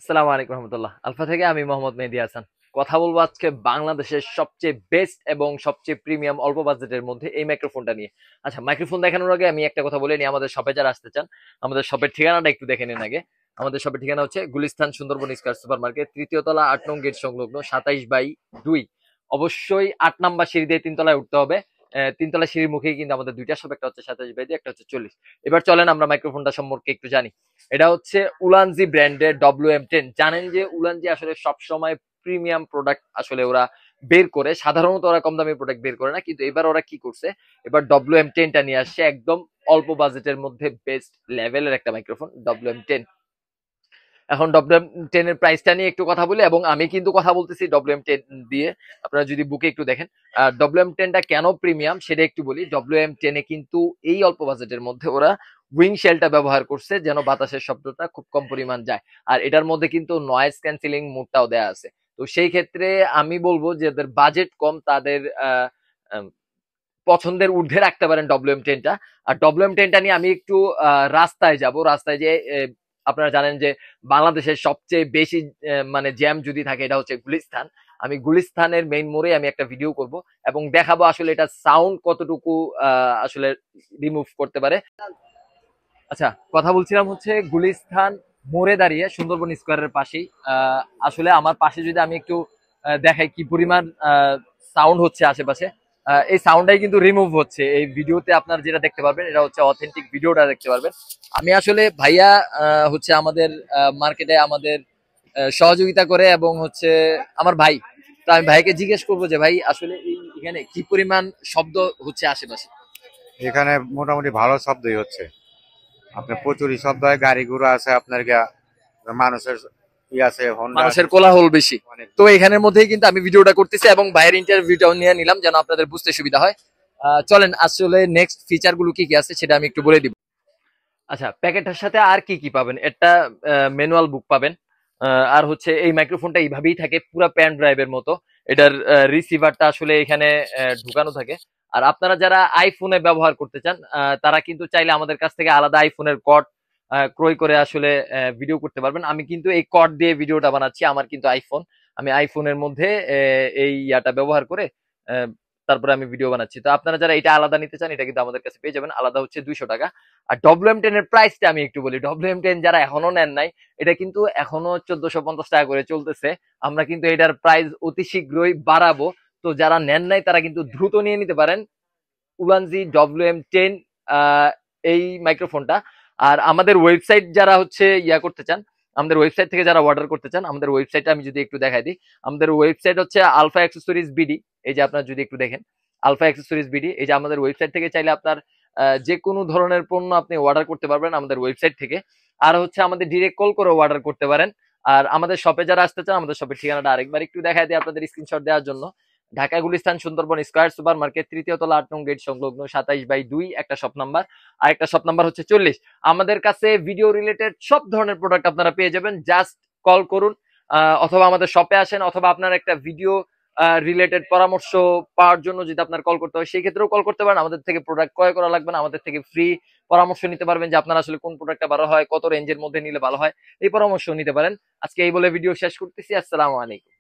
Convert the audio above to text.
আসসালামু আলাইকুম রহমতুল্লাহ। আলফা থেকে আমি মোহাম্মদ মেহেদী হাসান। কথা বলবো আজকে বাংলাদেশের সবচেয়ে বেস্ট এবং সবচেয়ে প্রিমিয়াম অল্প বাজেটের মধ্যে এই মাইক্রোফোনটা নিয়ে। আচ্ছা, মাইক্রোফোন দেখানোর আগে আমি একটা কথা বলে নিই, আমাদের শপে যারা আসতে চান আমাদের শপের ঠিকানাটা একটু দেখে নিন আগে। আমাদের শপের ঠিকানা হচ্ছে Gulistan Sundarban square super market, তৃতীয় তলা, ৮ নং গেট সংলগ্ন, ২৭/২। অবশ্যই ৮ নাম্বার সিঁড়ি দিয়ে তিনতলায় উঠতে হবে। তিনতলা সিঁড়ির মুখেই কিন্তু আমাদের দুইটা শপ, একটা হচ্ছে ২৭/২, একটা হচ্ছে ৪০। এবার চলেন আমরা মাইক্রোফোনটা সম্পর্কে একটু জানি। এটা হচ্ছে উলানজি ব্র্যান্ডের WM10। জানেন যে উলানজি আসলে সবসময় প্রিমিয়াম প্রোডাক্ট আসলে ওরা বের করে, সাধারণত ওরা কম দামি প্রোডাক্ট বের করে না, কিন্তু এবার ওরা কি করছে, এবার WM10টা নিয়ে আসছে একদম অল্প বাজেটের মধ্যে বেস্ট লেভেলের একটা মাইক্রোফোন WM10। এখন WM10 এর প্রাইসটা নিয়ে একটু কথা বলি, এবং আমি কিন্তু কথা বলতেছি WM10 দিয়ে। আপনারা যদি বুকে একটু দেখেন WM10টা কেন প্রিমিয়াম সেটা একটু বলি। WM10 এ কিন্তু এই অল্প বাজেটের মধ্যে ওরা উইং শেলটা ব্যবহার করছে যেন বাতাসের শব্দটা খুব কম পরিমাণ যায়। আর এটার মধ্যে কিন্তু নয়েজ ক্যান্সেলিং মোডটাও দেয়া আছে। তো সেই ক্ষেত্রে আমি বলবো যে যাদের বাজেট কম তাদের পছন্দের ঊর্ধ্বে রাখতে পারেন WM10টা। আর WM10টা নিয়ে আমি একটু রাস্তায় যাব। রাস্তায় যে আপনারা জানেন যে বাংলাদেশের সবচেয়ে বেশি মানে জ্যাম যদি থাকে এটা হচ্ছে গুলিস্তান। আমি গুলিস্তানের মেইন মোড়ে আমি একটা ভিডিও করব এবং দেখাবো আসলে এটা সাউন্ড কতটুকু আসলে রিমুভ করতে পারে। আচ্ছা, কথা বলছিলাম হচ্ছে গুলিস্তান মোড়ে দাঁড়িয়ে সুন্দরবন স্কোয়ারের পাশেই। আসলে আমার পাশে যদি আমি একটু দেখাই কি পরিমাণ সাউন্ড হচ্ছে আশেপাশে। এই সাউন্ডটাই কিন্তু রিমুভ হচ্ছে এই ভিডিওতে। আপনার যেটা দেখতে পারবেন এটা হচ্ছে অথেন্টিক ভিডিওটা দেখতে পারবেন। আমি আসলে ভাইয়া হচ্ছে আমাদের মার্কেটে আমাদের সহযোগিতা করে এবং হচ্ছে আমার ভাই। তো আমি ভাইকে জিজ্ঞেস করবো যে ভাই আসলে এখানে কি পরিমাণ শব্দ হচ্ছে আশেপাশে। এখানে মোটামুটি ভালো শব্দই হচ্ছে। আপনার প্রচুরই শব্দ হয়, গাড়ি ঘোড়া আছে, আপনার মানুষের আছে, হোন্ডা আছে, মানুষের কোলাহল বেশি। অনেক। তো এখানের মধ্যেই কিন্তু আমি ভিডিওটা করতেছি এবং ভাইয়ের ইন্টারভিউটাও নিয়ে নিলাম যেন আপনাদের বুঝতে সুবিধা হয়। চলেন আসলে নেক্সট ফিচার গুলো কি কি আছে সেটা আমি একটু বলে দিব। আচ্ছা, প্যাকেটটার সাথে আর কি কি পাবেন, একটা ম্যানুয়াল বুক পাবেন। আর হচ্ছে এই মাইক্রোফোনটা এইভাবেই থাকে পুরো প্যান ড্রাইভের মতো। এটার রিসিভারটা আসলে এখানে ঢুকানো থাকে। আর আপনারা যারা আইফোনে ব্যবহার করতে চান তারা কিন্তু চাইলে আমাদের কাছ থেকে আলাদা আইফোনের কর্ড ক্রয় করে আসলে ভিডিও করতে পারবেন। আমি কিন্তু এই কর্ড দিয়ে ভিডিওটা বানাচ্ছি, আমার কিন্তু আইফোন। আমি আইফোনের মধ্যে এই ইয়াটা ব্যবহার করে তারপরে আমি ভিডিও বানাচ্ছি। তো আপনারা যারা এটা আলাদা নিতে চান এটা কিন্তু আমাদের কাছে পেয়ে যাবেন, আলাদা হচ্ছে 200 টাকা। আর WM10 এর প্রাইসটা আমি একটু বলি। WM10 যারা এখনো নেন নাই, এটা কিন্তু এখনো 1450 টাকা করে চলতেছে। আমরা কিন্তু এটার প্রাইস অতি শীঘ্রই বাড়াবো। তো যারা নেন নাই তারা কিন্তু দ্রুত নিয়ে নিতে পারেন উলানজি WM10 এই মাইক্রোফোনটা। আর আমাদের ওয়েবসাইট যারা হচ্ছে ইয়া করতে চান, আমাদের ওয়েবসাইট থেকে যারা অর্ডার করতে চান, আমাদের ওয়েবসাইটটা আমি যদি একটু দেখাই দিই। আমাদের ওয়েবসাইট হচ্ছে আলফা অ্যাক্সেসরিজ বিডি। এই যে আপনারা যদি একটু দেখেন আলফা অ্যাক্সেসরিজ বিডি, এই যে আমাদের ওয়েবসাইট থেকে চাইলে আপনার যে কোনো ধরনের পণ্য আপনি অর্ডার করতে পারবেন আমাদের ওয়েবসাইট থেকে। আর হচ্ছে আমাদের ডিরেক্ট কল করে অর্ডার করতে পারেন। আর আমাদের শপে যারা আসতে চান আমাদের শপের ঠিকানাটা আরেকবার একটু দেখাই দিই আপনাদের স্ক্রিনশট দেওয়ার জন্য। Dhaka Gulistan Sundarban square super market, তৃতীয় তলা, ৮ নং গেট সংলগ্ন, ২৭/২ একটা শপ নাম্বার। আর একটা শপ নাম্বার হচ্ছে 40। আমাদের কাছে ভিডিও রিলেটেড সব ধরনের প্রোডাক্ট আপনারা পেয়ে যাবেন। জাস্ট কল করুন, অথবা আমাদের শপে আসেন, অথবা আপনার একটা ভিডিও রিলেটেড পরামর্শ পাওয়ার জন্য যদি আপনার কল করতে হয় সেই ক্ষেত্রেও কল করতে পারেন। আমাদের থেকে প্রোডাক্ট ক্রয় করা লাগবে না, আমাদের থেকে ফ্রি পরামর্শ নিতে পারবেন যে আপনার আসলে কোন প্রোডাক্টটা ভালো হয়, কত রেঞ্জের মধ্যে নিলে ভালো হয়, এই পরামর্শ নিতে পারেন। আজকে এই বলে ভিডিও শেষ করতেছি। আসসালামু আলাইকুম।